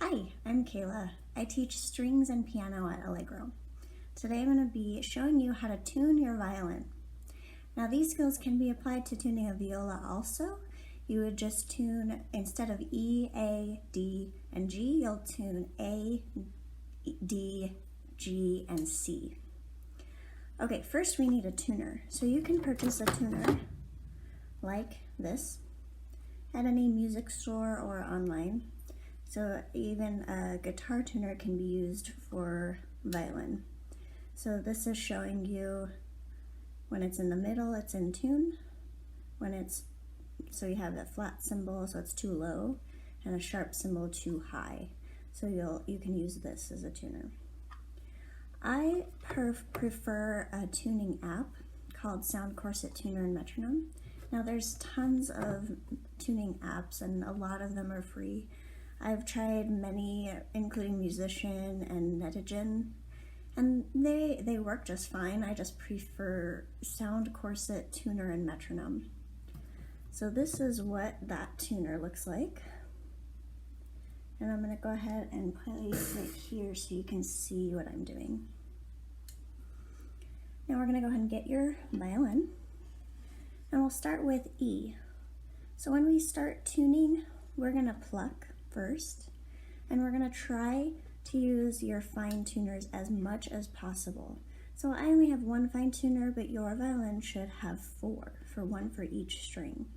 Hi, I'm Kayla. I teach strings and piano at Allegro. Today I'm going to be showing you how to tune your violin. Now these skills can be applied to tuning a viola also. You would just tune, instead of E, A, D, and G, you'll tune A, D, G, and C. Okay, first we need a tuner. So you can purchase a tuner like this at any music store or online. So even a guitar tuner can be used for violin. So this is showing you when it's in the middle, it's in tune. So you have a flat cymbal, so it's too low, and a sharp cymbal too high. So you can use this as a tuner. I prefer a tuning app called Sound Corset Tuner and Metronome. Now there's tons of tuning apps and a lot of them are free. I've tried many, including Musician and Netigen, and they work just fine. I just prefer Sound Corset Tuner and Metronome. So this is what that tuner looks like. And I'm going to go ahead and place it here so you can see what I'm doing. Now we're going to go ahead and get your violin, and we'll start with E. So when we start tuning, we're going to pluck first, and we're going to try to use your fine tuners as much as possible. So I only have one fine tuner, but your violin should have four, one for each string.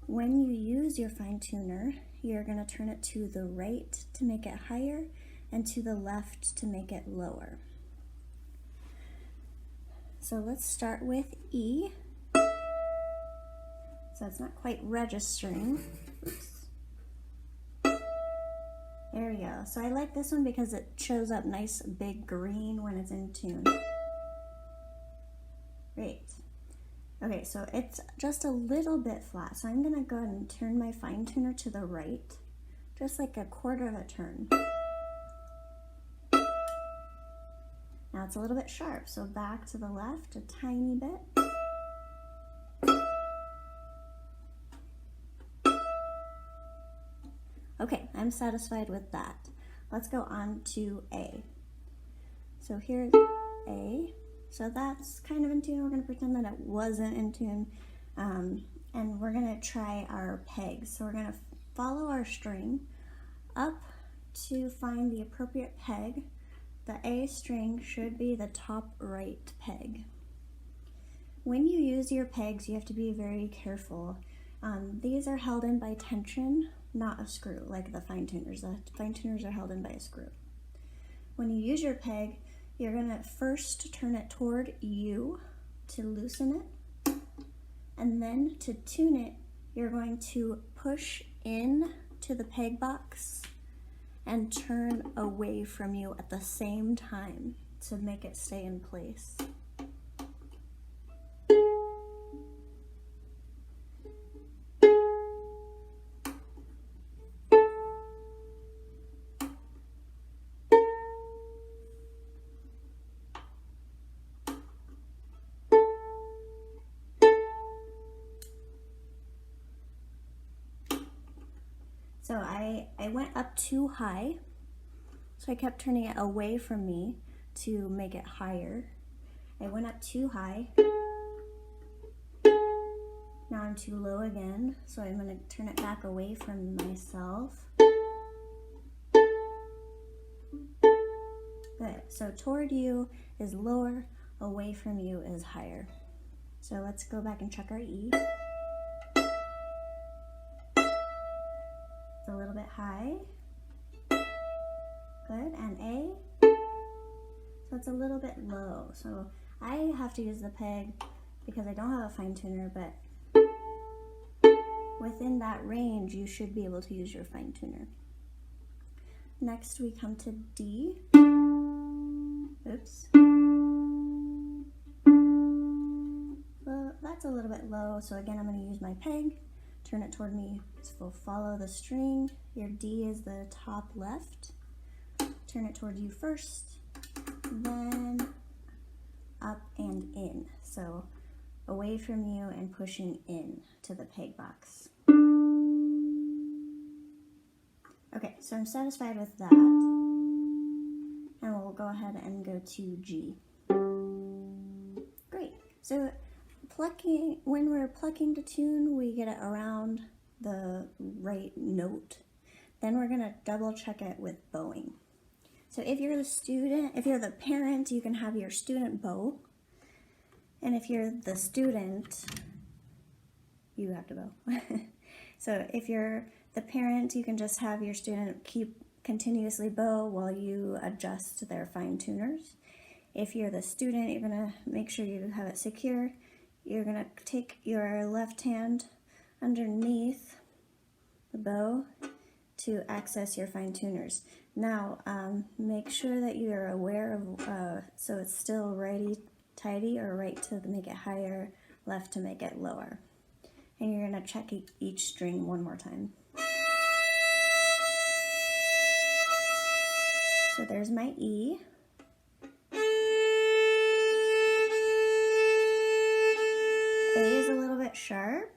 When you use your fine tuner, you're going to turn it to the right to make it higher and to the left to make it lower. So let's start with E. So it's not quite registering. Oops. There we go. So I like this one because it shows up nice big green when it's in tune. Great. Okay, so it's just a little bit flat. So I'm gonna go ahead and turn my fine tuner to the right, just like a quarter of a turn. Now it's a little bit sharp, so back to the left a tiny bit. Okay, I'm satisfied with that. Let's go on to A. So here's A. So that's kind of in tune. We're going to pretend that it wasn't in tune. And we're going to try our pegs. So we're going to follow our string up to find the appropriate peg. The A string should be the top right peg. When you use your pegs, you have to be very careful. These are held in by tension, not a screw, like the fine tuners. The fine tuners are held in by a screw. When you use your peg, you're gonna first turn it toward you to loosen it, and then to tune it, you're going to push in to the peg box and turn away from you at the same time to make it stay in place. So I went up too high, so I kept turning it away from me to make it higher. I went up too high. Now I'm too low again, so I'm going to turn it back away from myself. Good. So toward you is lower, away from you is higher. So let's go back and check our E. It's a little bit high. Good. And A. So it's a little bit low. So I have to use the peg because I don't have a fine tuner, but within that range, you should be able to use your fine tuner. Next, we come to D. Oops. Well, that's a little bit low, so again, I'm going to use my peg. Turn it toward me, so follow the string. Your D is the top left. Turn it toward you first, then up and in. So away from you and pushing in to the peg box. Okay, so I'm satisfied with that. And we'll go ahead and go to G. Great. So when we're plucking to tune, we get it around the right note. Then we're gonna double check it with bowing. So if you're the parent, you can have your student bow. And if you're the student, you have to bow. So if you're the parent, you can just have your student continuously bow while you adjust their fine tuners. If you're the student, you're gonna make sure you have it secure. You're gonna take your left hand underneath the bow to access your fine tuners. Now, make sure that you're aware of, so it's still righty-tighty, or right to make it higher, left to make it lower. And you're gonna check each string one more time. So there's my E. A is a little bit sharp.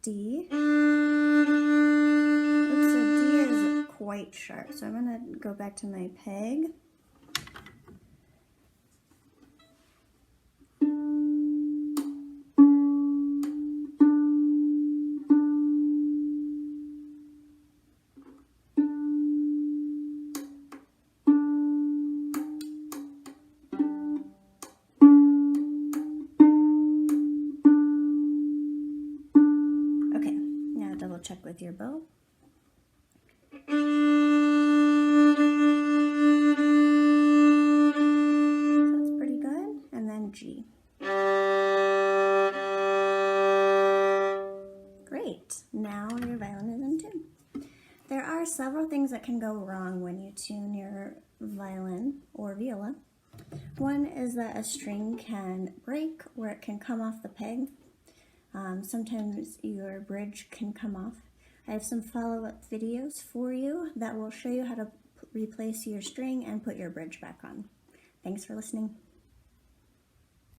D. Oops, so D is quite sharp. So I'm gonna go back to my peg. Double check with your bow. That's pretty good. And then G. Great. Now your violin is in tune. There are several things that can go wrong when you tune your violin or viola. One is that a string can break or it can come off the peg. Sometimes your bridge can come off. I have some follow-up videos for you that will show you how to replace your string and put your bridge back on. Thanks for listening.